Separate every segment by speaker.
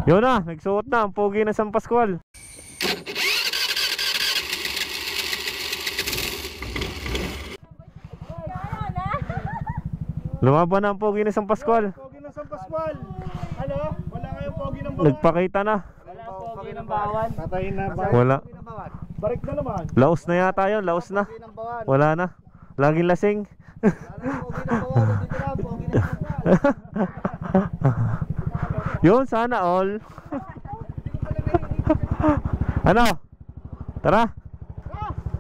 Speaker 1: Yun na, nagsuot na ang pogi na San Pascual. Lumaban na ang pogi na San Pascual.
Speaker 2: Pogi ng San Pascual. Ano? Wala kayong pogi ng bawan.
Speaker 1: Nagpakita na.
Speaker 2: Wala pogi ng bawan. Patayin na ba?
Speaker 1: Wala.
Speaker 2: Barik na naman.
Speaker 1: Laos na yata yun, laos na. Wala na. Laging lasing. Yun, sana all. Ano? Tara.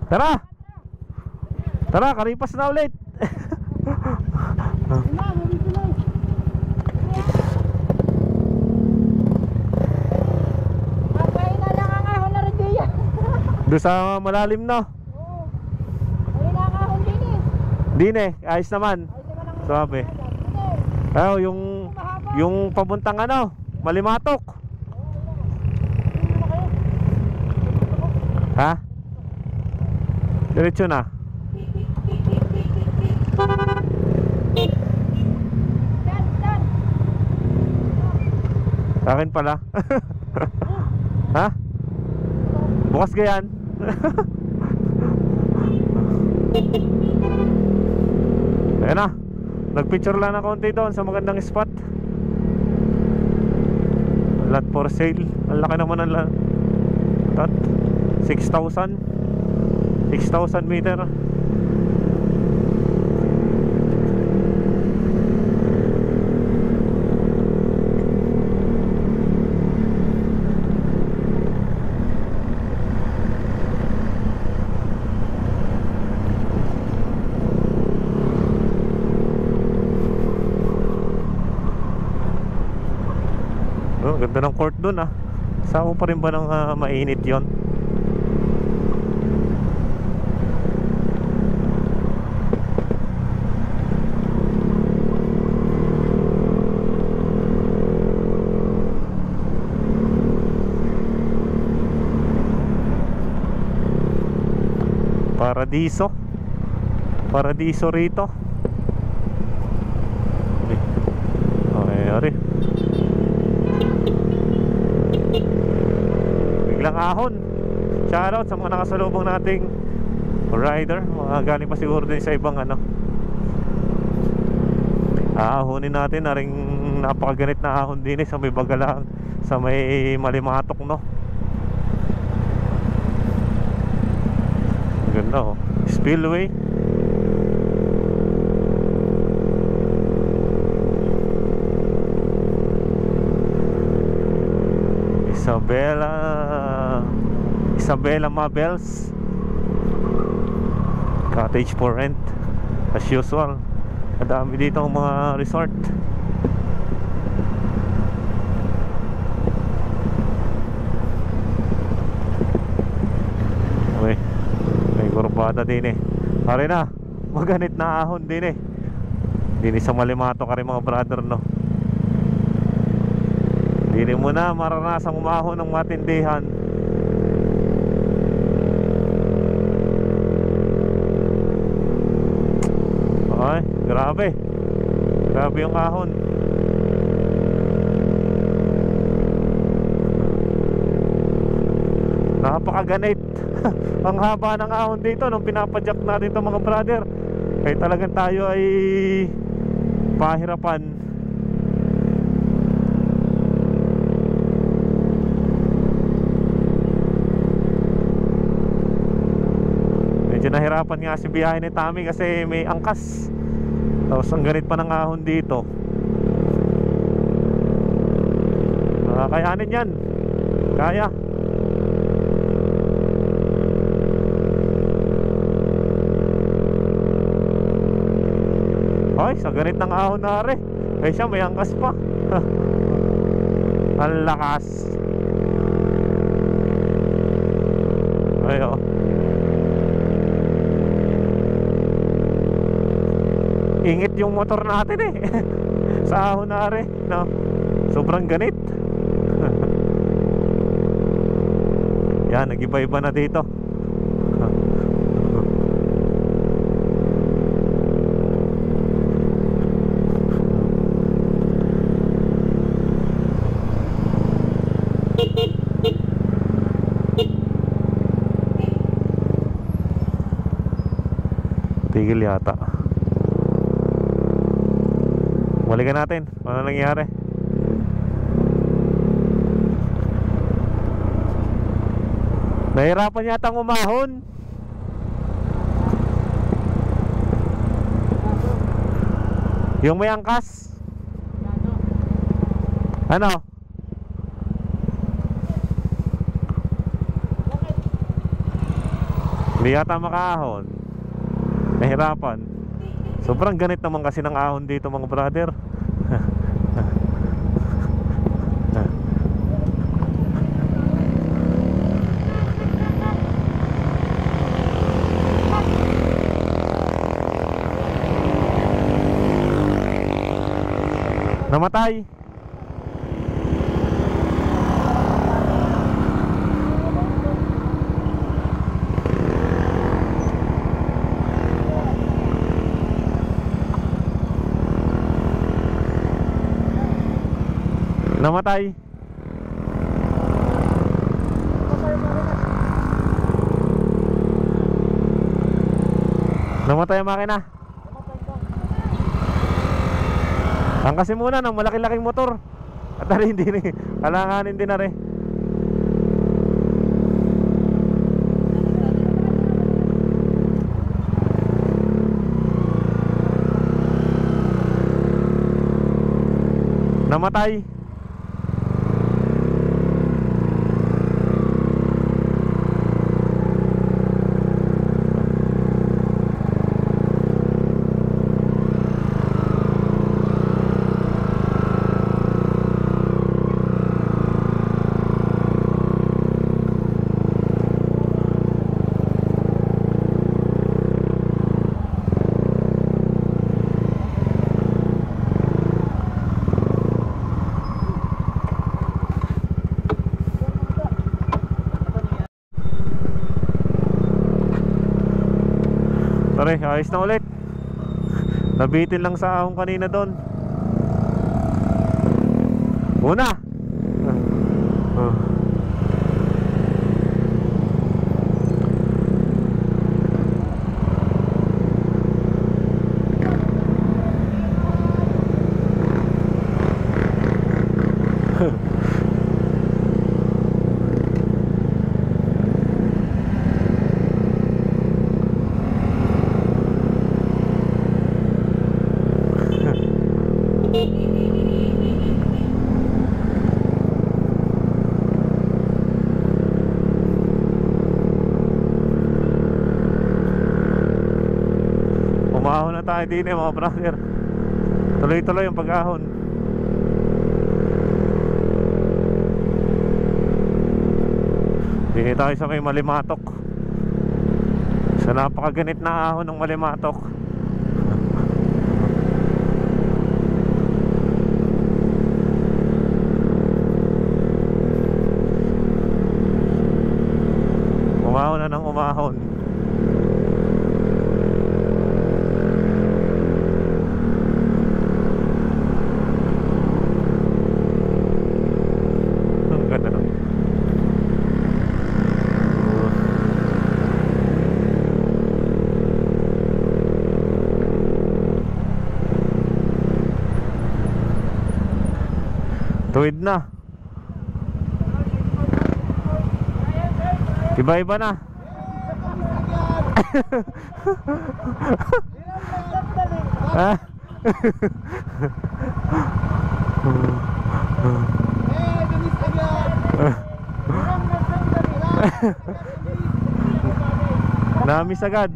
Speaker 1: Tara. Tara, karipas na ulit. Doon sa malalim na. Din eh, ayos naman. Sabi. Oh, yung pabuntang ano, Malimatok. Ha? Diretso na. Sa akin pala. Ha? Bukas gayan. Ayan na. Nagpicture lang na konti doon sa magandang spot. Lot for sale. Ang laki naman ang lot. 6,000 meter. Ganda ng court dun ah. Saan pa rin ba ng mainit yon? Paradiso. Paradiso rito. Okay, ari. Biglang ahon. Shoutout sa mga nakasalubong nating rider. Mga galing pa siguro din sa ibang ano. Aahonin natin na ring napakaganit na ahon din sa may Bagalang, sa may Malimatok no. Ganda oh. Spillway. Isabela Mabels. Cottage for rent. As usual. Madami dito ang mga resort. Okay. May kurbada din eh. Pare na. Maganit na ahon din eh. Dini sa Malimatok ka rin mga brother no. Dini mo na maranasang umahon ng matindihan. Ay, grabe. Grabe yung ahon. Napakaganit. Ang haba ng ahon dito nung pinapadyak natin ito mga brother. Kaya talagang tayo ay pahirapan. Medyo nahirapan nga si biyahe ni Tommy kasi may angkas. Tapos ang ganit pa ng ahon dito. Kakayanin yan. Kaya. Ay, sa ganit ng ahon na rin. Eh siya may angkas pa. Ang lakas. Ay oh. Ingit yung motor natin eh. Sa ahon na rin no? Sobrang ganit. Yan, nag-iba-iba na dito. Tigil yata. Balikan natin. Ano nangyari? Nahirapan yata umahon. Yung may angkas. Ano? Hindi yata makaahon. Nahirapan. Sobrang ganit naman kasi ng ahon dito mga brother. Namatay. Namatay. Namatay ang makina. Angkasin muna ng malaki-laking motor. At ari hindi ni alanganin din na rin. Namatay. Sorry, ayos na ulit. Nabitin lang sa ahong kanina doon. Una. Umahon na tayo din mga brother. Tuloy-tuloy yung pag-ahon. Dito tayo sa may Malimatok. Sa napakaganit na ahon ng Malimatok. Umahon na ng umahon. Tuwid na. Iba-iba na. Ah. Namis agad.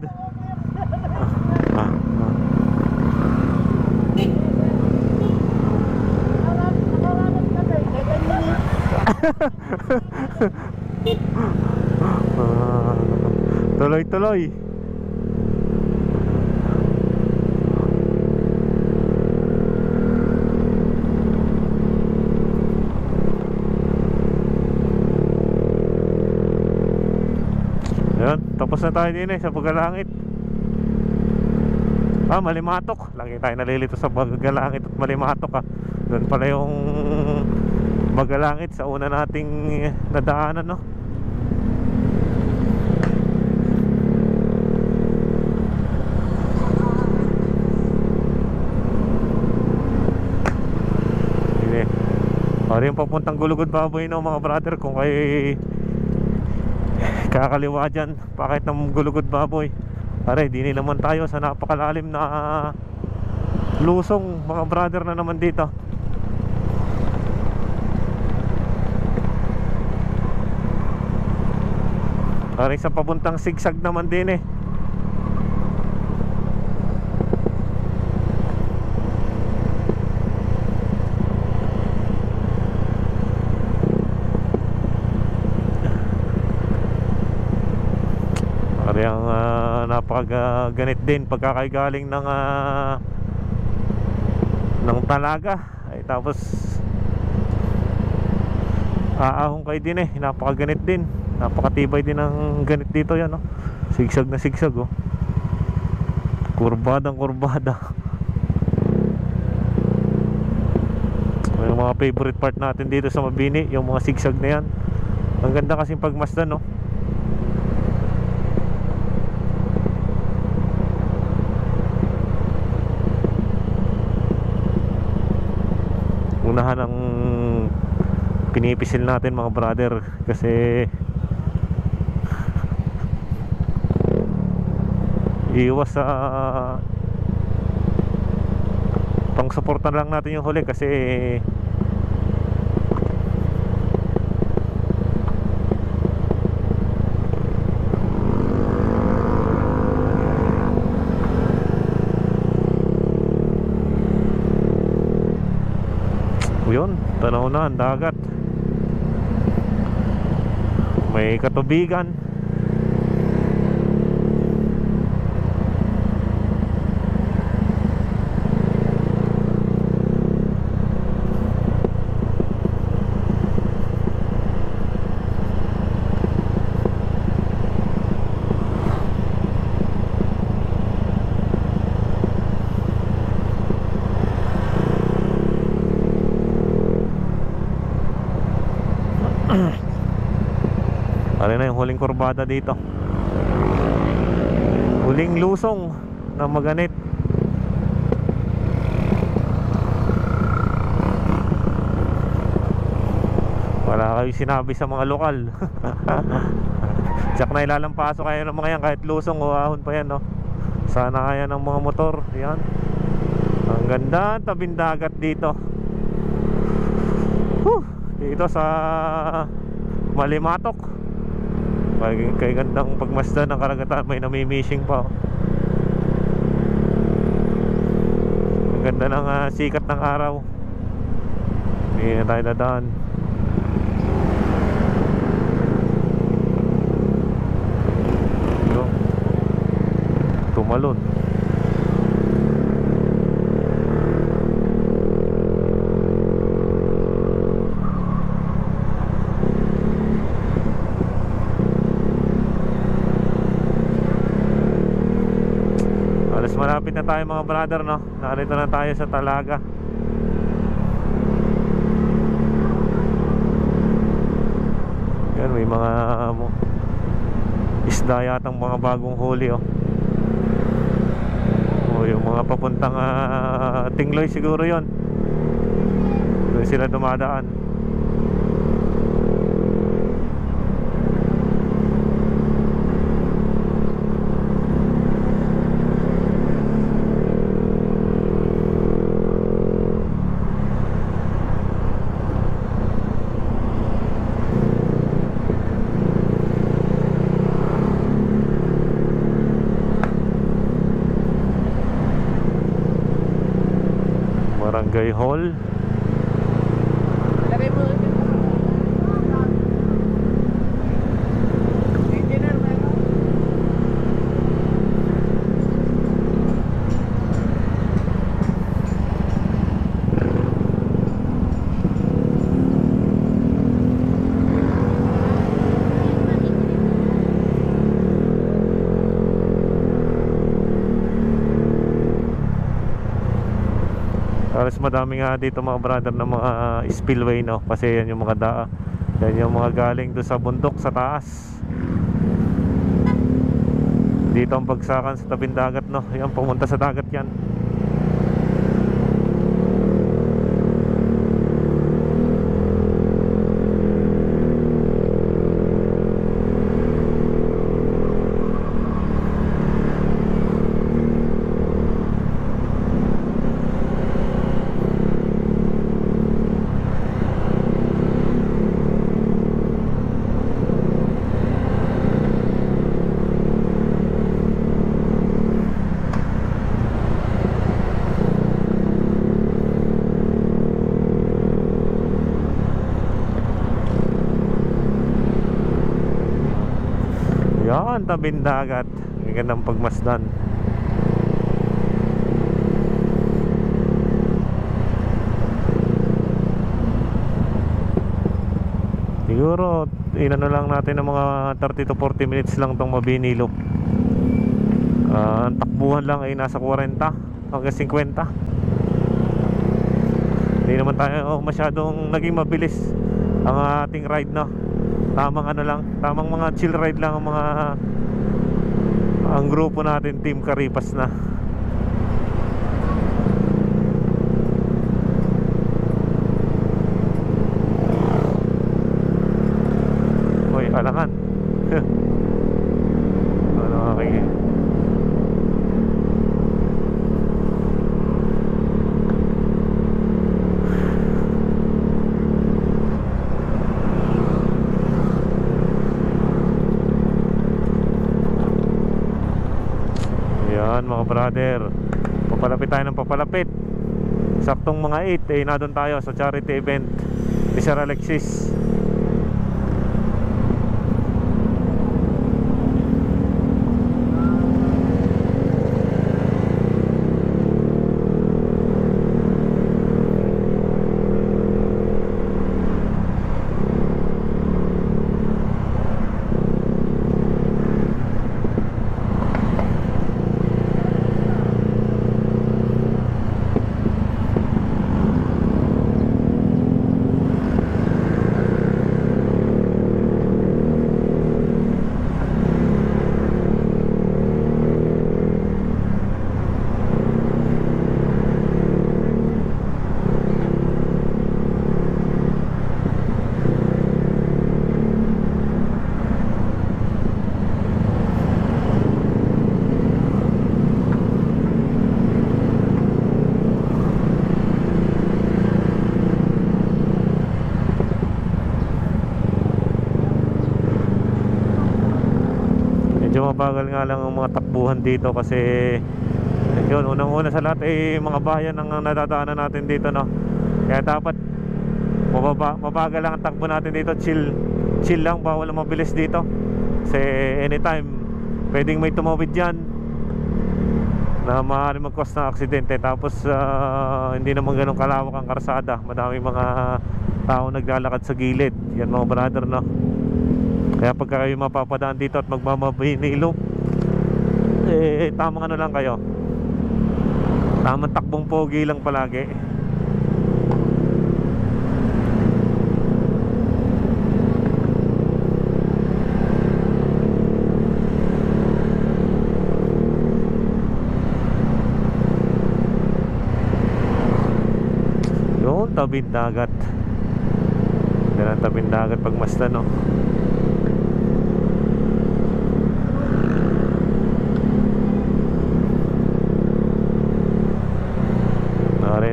Speaker 1: Tuloy-tuloy. Ayan, tapos na tayo din sa Paggalangit. Malimatok. Lagi tayo nalilito sa Paggalangit at Malimatok. Doon pala yung Bagalangit sa una nating nadaanan, no? Sige. O rin papuntang Gulugod Baboy, no, mga brother. Kung kayo kakaliwa dyan, pakit ng Gulugod Baboy. Pare, dini naman tayo sa napakalalim na lusong, mga brother, na naman dito. Pare, sa papuntang sigsag naman din eh. Pare, ang napakaganit din pagkakagaling ng Talaga ay tapos aahong kayo din eh, napakaganit din, napakatibay din ng ganit dito yan, no? Sigsag na sigsag, oh. Kurbadang kurbada. Yung mga favorite part natin dito sa Mabini, yung mga sigsag na yan. Ang ganda kasing pagmasdan, no? Unahan ang pinipisil natin, mga brother, kasi iwas sa pang-suportan lang natin yung huli, kasi yun, tanaw na ang dagat, may katubigan. Ano na yung huling kurbada dito, huling lusong na Maganit. Wala kayo sinabi sa mga lokal. Tsak na ilalampaso kayo ng mga yan, kahit lusong o ahon pa yan, no? Sana kaya ng mga motor. Yan, ang ganda, tabing dagat dito. Dito sa Malimatok. Kay gandang pagmasdan ng karagatan, may namimishing pa. Ang ganda ng sikat ng araw. Hindi na tayo dadaan. Tumalon. Malapit na tayo, mga brother, no? Narito na tayo sa Talaga. Yan, may mga isda yatang mga bagong huli, oh. O yung mga papuntang Tingloy siguro yon. Doon sila dumadaan. Barangay Hall.
Speaker 2: Lagay mo. Engineer, meron.
Speaker 1: Alas madami nga dito mga brother na mga spillway, no? Kasi yan yung mga yan yung mga galing doon sa bundok sa taas. Dito ang bagsakan sa tabing dagat, no? Yan, pumunta sa dagat yan. Yan, tabing dagat. Ang gandang pagmasdan. Siguro inano lang natin ng mga 30 to 40 minutes lang tong Mabini Loop. Ang takbuhan lang ay nasa 40 hanggang 50. Hindi naman tayo masyadong naging mabilis ang ating ride, no? Tamang ano lang, tamang mga chill ride lang ang grupo natin, Team Karipas na. Uy, alangan. Ano, okay. Yan mga brother, papalapit tayo ng papalapit. Saktong mga 8 nandun tayo sa charity event ni Sir Alexis. Medyo mabagal nga lang ang mga takbuhan dito kasi yun, unang-una sa lahat ay mga bayan ang nadadaanan natin dito, no? Kaya dapat mabagal lang ang takbo natin dito. Chill lang, bawal mabilis dito kasi anytime pwedeng may tumawid dyan na maaari mag-cause ng aksidente. Tapos hindi naman ganun kalawak ang karsada, madaming mga tao naglalakad sa gilid. Yan mga brother, no? Kaya pagka kayo mapapadaan dito at magmamabini loop, tamang ano lang kayo, tamang takbong pogi lang palagi. Yun, tabing dagat. Ganang tabing dagat pagmasdan, no?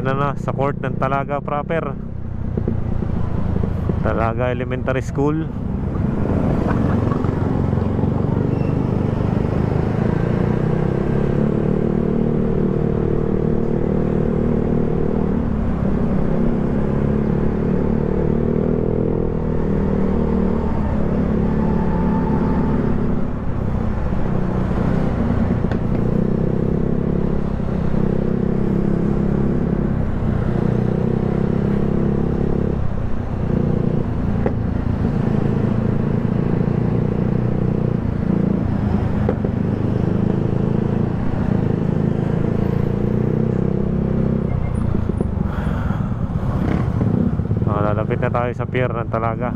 Speaker 1: Na sa court ng Talaga proper, Talaga Elementary School. tayo sa pier ng Talaga.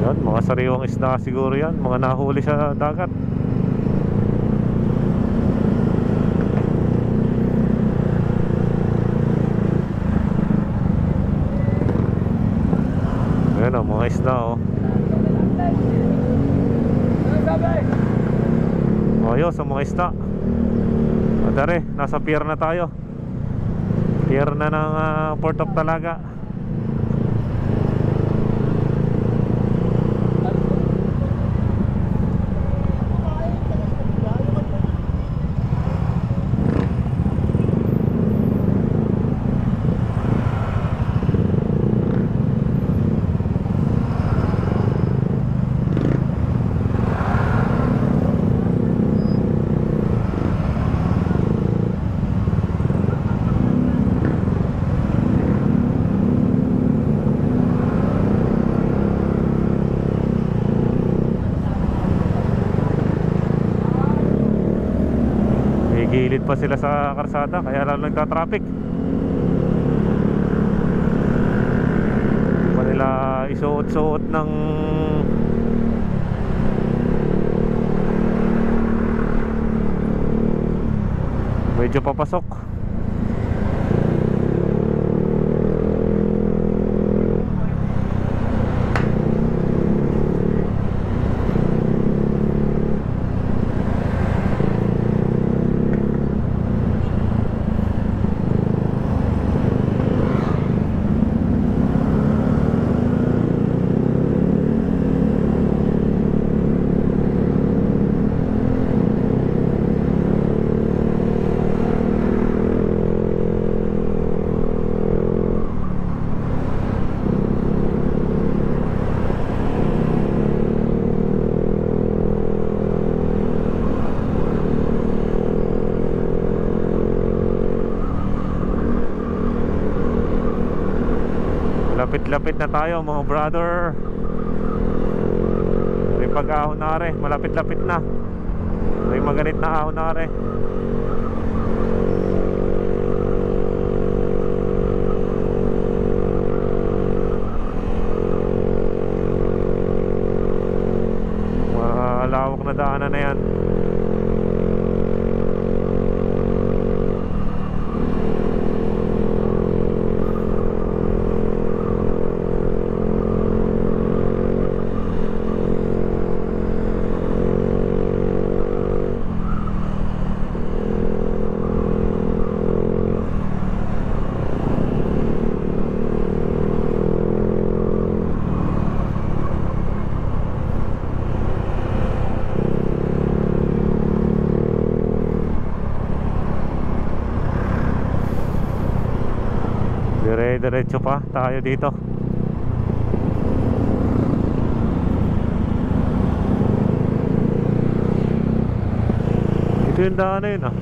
Speaker 1: Yan, mga sariwang isda siguro yan, mga nahuli sa dagat. Ayan o, mga isda o. Ayos ang mga isda. Adare, nasa pier na tayo. Pier na ng Port of Talaga. Gilid pa sila sa karsada, kaya lalo nagta-traffic. Hindi pa nila isuot-suot ng medyo papasok. Lapit-lapit na tayo mga brother. May pag-ahon na are, malapit-lapit na. May maganit na ahon na are. Malawak na daanan na yan. Diretso pa tayo dito. Ito yung daan na yun ah.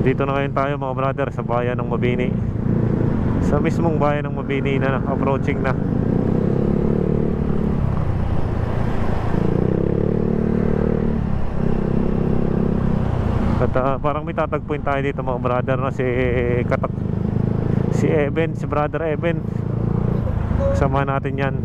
Speaker 1: Dito na ngayon tayo mga brother sa bayan ng Mabini. Sa mismong bayan ng Mabini na approaching na. At parang may tatagpuin tayo dito mga brother na si Eben, si brother Eben. Kasama natin yan.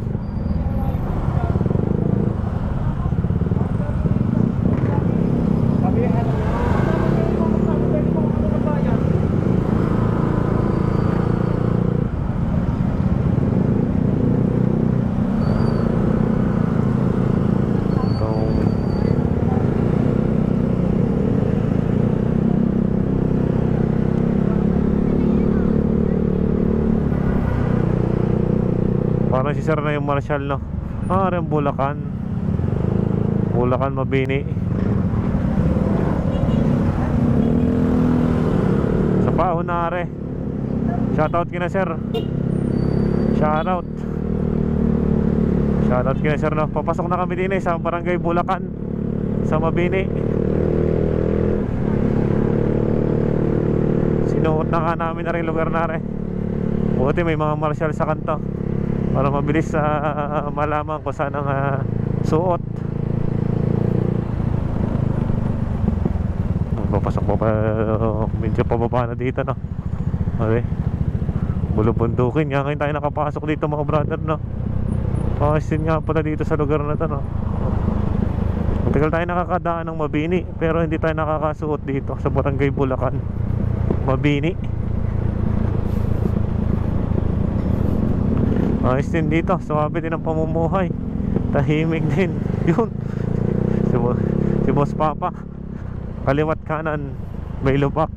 Speaker 1: Parang si sir na yung marshal, no? Ah, rin Bulacan. Bulacan, Mabini. Sa Paunare. Shoutout kina sir. Shoutout. Shoutout kina sir, no? Papasok na kami din sa Barangay Bulacan, sa Mabini. Sinuot na nga namin na rin lugar na rin. Buti may mga marshal sa kanto para mabilis malaman kung saan ang suot. Papasok po pa, medyo pababa na dito, no? Okay. Bulubundukin nga ngayon tayo nakapasok dito mga brother, no? Pakastin nga pala dito sa lugar na to, no? Matagal tayo nakakadaan ng Mabini, pero hindi tayo nakakasuot dito sa Barangay Bulacan, Mabini. Ayos din dito, suwabe din ang pamumuhay, tahimik din. Yun, si Boss Papa, kaliwat kanan may lubak.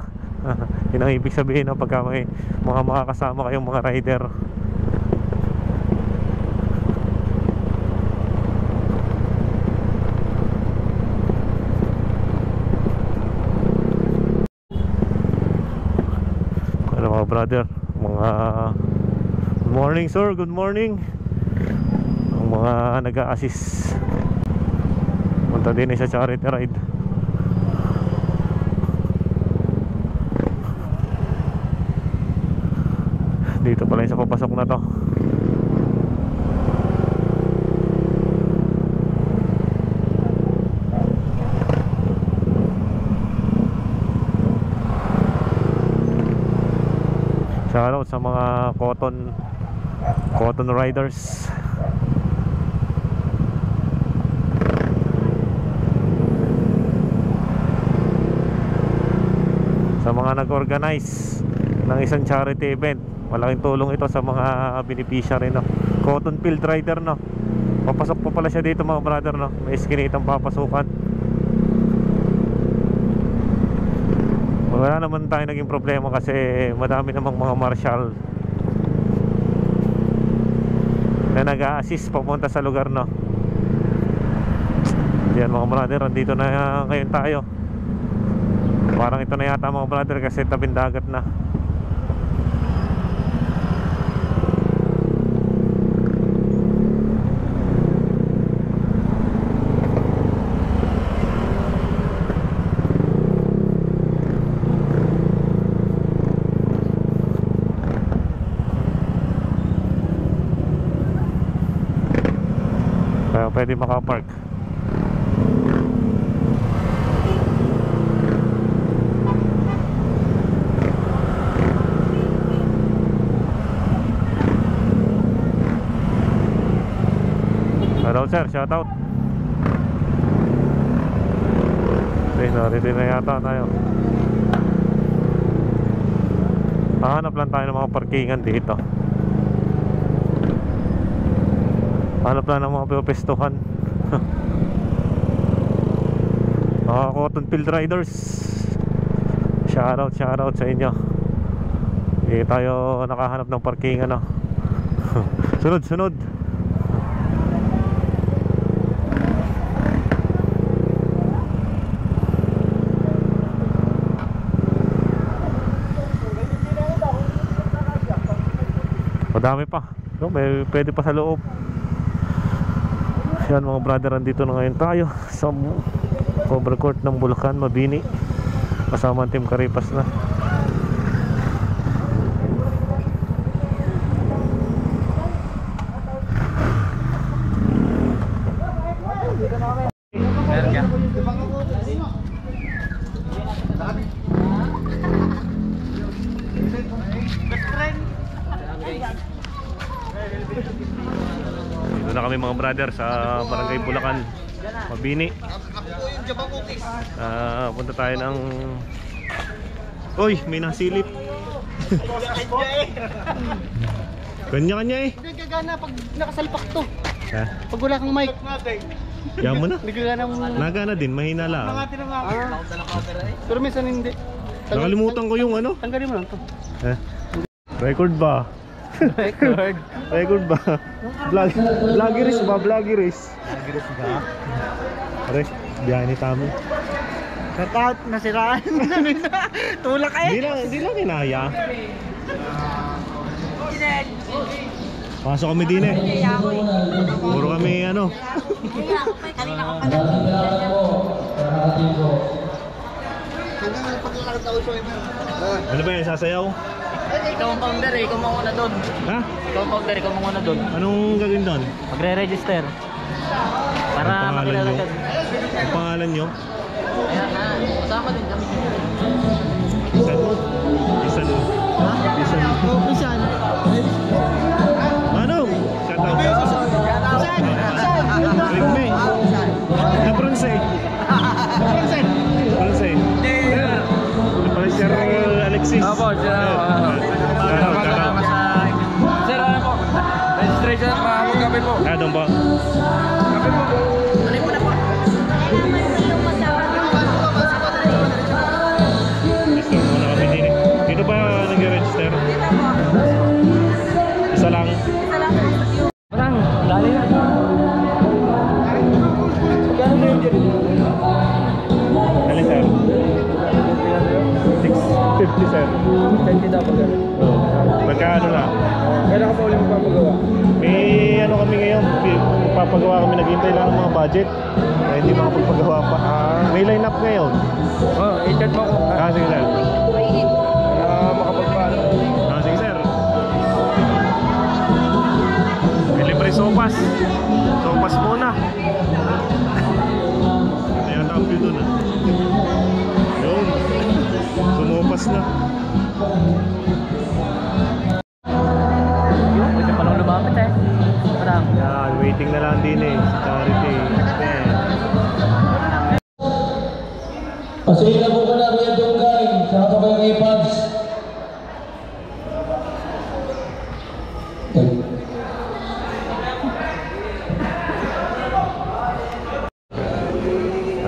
Speaker 1: Yun ang ibig sabihin, no, pagka may mga makakasama kayong mga rider. Ano mga brother, mga good morning sir, good morning. Ang mga nag-a-assist punta din sa charity ride. Dito pala yung sa papasok na to. Shoutout sa mga cotton riders. Sa mga nag-organize ng isang charity event. Malaking tulong ito sa mga beneficiary, no? Cotton field rider, no? Papasok po pala siya dito mga brother, no? May iskinitang papasukan. Wala naman tayo naging problema kasi madami namang mga marshal na nag-a-assist papunta sa lugar, no? Yan mga brother, andito na ngayon tayo. Parang ito na yata mga brother kasi tabing dagat na. Pwede makapark. Hello sir, shout out. Narito na yata tayo. Hanap lang tayo ng mga parkingan dito. Hanap lang ng mga pipestuhan. Mga cotton field riders, shoutout sa inyo. Hindi tayo nakahanap ng parkingan, no? Sunod. Madami pa, no? May pwede pa sa loob. Yan mga brother, andito na ngayon tayo sa cover court ng Bulacan, Mabini. Kasama ang Team Karipas na. Dito na kami mga brother sa Barangay Bulacan, Mabini. Punta tayo ng... Uy, may nasilip. Kanya-kanya eh.
Speaker 2: Hindi gagana pag nakasalpak to.
Speaker 1: Ha?
Speaker 2: Pag wala kang mic.
Speaker 1: Yan mo na.
Speaker 2: Hindi gagana mo.
Speaker 1: Nagana din, mahina lang.
Speaker 2: Pero minsan hindi.
Speaker 1: Nakalimutan ko yung ano.
Speaker 2: Tanggalin mo lang to.
Speaker 1: Ha? Record ba?
Speaker 3: Record.
Speaker 1: Record ba? Vloggeris ba? Vloggeris.
Speaker 3: Agres ka.
Speaker 1: Pare, biyahe ni Tami.
Speaker 3: Shoutout, nasiraan. Tulak
Speaker 1: Hindi lang kinaya. Pasok kami din eh. Puro kami ano. Ano ba yan? Sasayaw?
Speaker 3: Ikaw ang founder eh, ikaw manguna doon.
Speaker 1: Ha?
Speaker 3: Ikaw ang founder, ikaw manguna doon.
Speaker 1: Anong gagawin doon?
Speaker 3: Magre-register. Para
Speaker 1: Ang pangalan
Speaker 3: makilala
Speaker 1: nyo?
Speaker 3: ka.
Speaker 1: Ang pangalan nyo?
Speaker 3: Ayan na, kasama din kami.
Speaker 1: Isan. Isan.
Speaker 3: Ha?
Speaker 1: Isan.
Speaker 3: Isan.
Speaker 1: Ano? Shout out. Rigme. Na Bronze. Bronze. Ano pala Sir Alexis?
Speaker 4: Opo, sir. Sir, ano po? Registration, magkape po.
Speaker 1: Doon ba?
Speaker 4: Kape po.
Speaker 3: Tuloy mo na po.
Speaker 1: Register muna kami din eh. Dito ba nag-register? Isa lang.
Speaker 3: Parang, galing na. Kaya mo yung dyan?
Speaker 1: Alin sir? 650 sir.
Speaker 4: 20 dapat sir.
Speaker 1: Magkano na?
Speaker 4: Kailan ka pa ulit magpapagawa?
Speaker 1: May ano kami ngayon, papagawa kami, naghihintay lang ng mga budget. Kaya hindi makapagpagawa pa. May line up ngayon.
Speaker 4: Oh, i-chat mo ako.
Speaker 1: Sige sir.
Speaker 4: Makapagpaano.
Speaker 1: Sige sir. May libre sopas. Sopas muna. Kaya tabi doon ah. Yun. Sumupas na.
Speaker 3: Pwede pa lang lumapit eh. Parang.
Speaker 1: Yan, waiting na lang din eh. Charity. Ayan.
Speaker 5: Pasig na po ka na Kuya Dongay, saka pa kay Pads.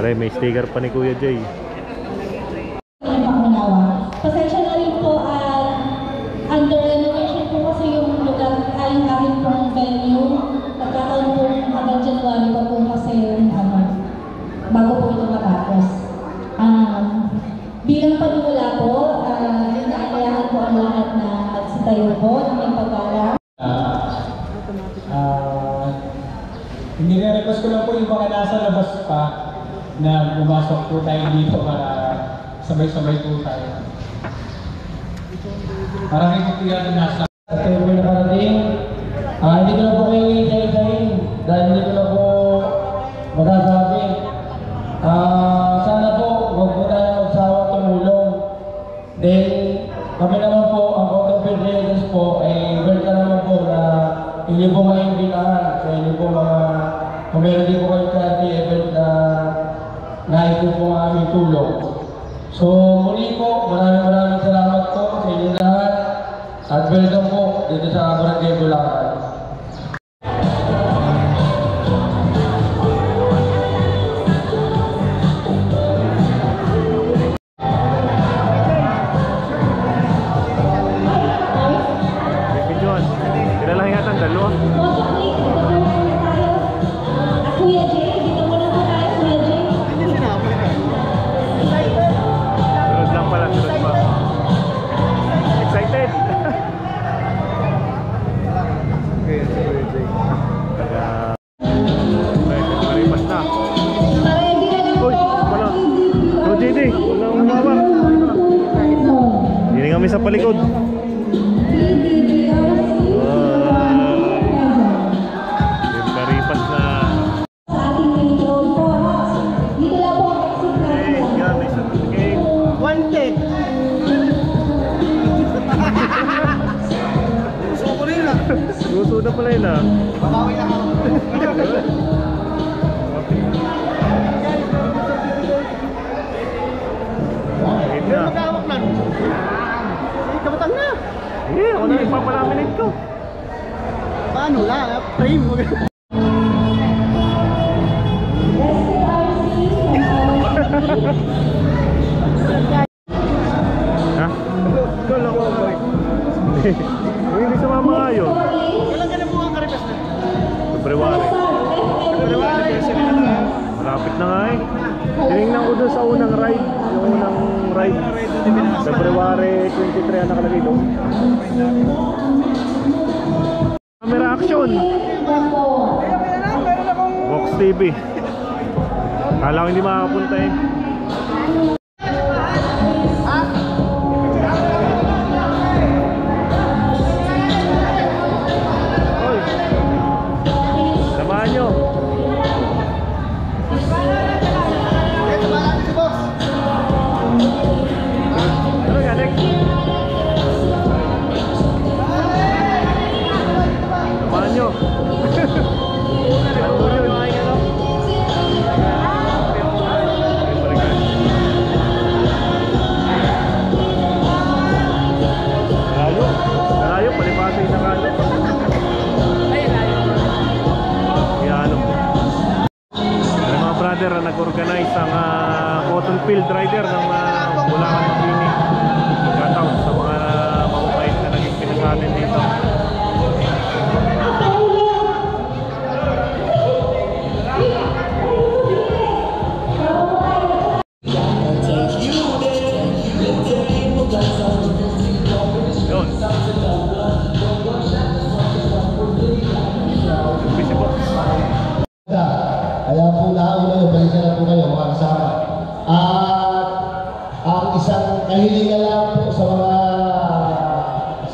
Speaker 1: Aray, may sticker pa ni Kuya Jay.
Speaker 6: Pasensya na rin po, under renovation po kasi yung lugar, yung aking pong venue. Nagkakaroon po hanggang January pa po kasi yung bago po ito matapos. Bilang panimula po, inaalayahan po ang lahat na magsitayo po ng may pag-alam.
Speaker 5: Hindi na-request ko lang po yung mga nasa labas pa na pumasok po tayo dito para sabay-sabay po tayo. Marami po po yan nasa. At kayo po nakarating, hindi ko na po kayo i-day-dayin dahil hindi ko na po magsasabi. Sana po, huwag po tayo magsawa tumulong. Then, kami naman po, ang Autoped Readers po, welcome naman po na hindi po maimbitahan sa inyo po mga, kung meron din po kayo charity event na nais po ang aming tulong. So, muli po, maraming salamat po sa inyo lahat at welcome po dito sa Barangay Bulacan.
Speaker 6: Kuya Jay, dito muna po tayo, Kuya Jay.
Speaker 1: Sunod lang pala, sunod pa. Excited! Kaya... Maripas na.
Speaker 6: Ready na lang po.
Speaker 1: Uy, wala. Oh, JD, wala akong mawa. Hindi kami sa palikod. Karipas na.
Speaker 6: Sa ating main road po. Dito lang po ang exit natin.
Speaker 1: Yan, may certificate.
Speaker 3: One take. Gusto ko rin lang.
Speaker 1: Gusto na pala yun ah.
Speaker 3: Babawi lang ako.
Speaker 1: Ayun na.
Speaker 3: Magkawak lang. Kabatang na.
Speaker 1: Yeah, ako na nagpapalaminate ko.
Speaker 3: Paano lang? Frame mo.
Speaker 1: Ha? Hindi sumama nga Malapit na nga eh. Tinignan ko doon sa unang ride. Yung unang ride. February 23 ang nakalagay doon. Camera action. Vox TV. Kala ko hindi makakapunta eh. Oy. Samahan nyo. Ano yan, Nick? Samahan nyo. Ano yun? Layo, palipasay na kano. Yan. Ay, mga brother na nag-organize ang cotton field rider ng Bulacan Mabini. Shoutout sa mga mamabait na naging pinasatin dito. Yun.
Speaker 7: Kaya po nauna yung balik na po kayo mga kasama. At ang isang kahilingan lang po sa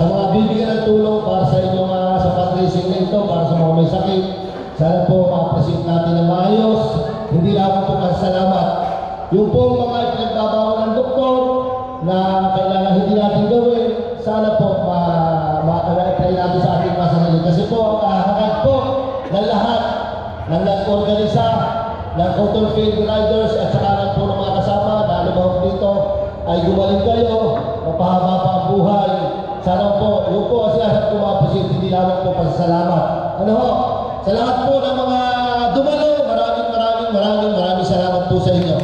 Speaker 7: mga bibigyan ng tulong para sa inyo sa fundraising na ito, para sa mga may sakit. Sana po ma-present natin ng maayos. Hindi lang po pasalamat. Yung po mga ipinagbabawal ng doktor na kailangan hindi natin gawin, sana po ma-apply natin sa ating masarili. Kasi po, hangad po ng lahat ng nag-organisa ng cotton field riders at saka lang po ng mga kasama na alibahog dito ay gumaling kayo, mapahaba pa ang buhay. Sana po, yung po kasi asap ko mga presidente, hindi lamang po pasasalamat. Ano ho? Sa lahat po ng mga dumalo, maraming salamat po sa inyo.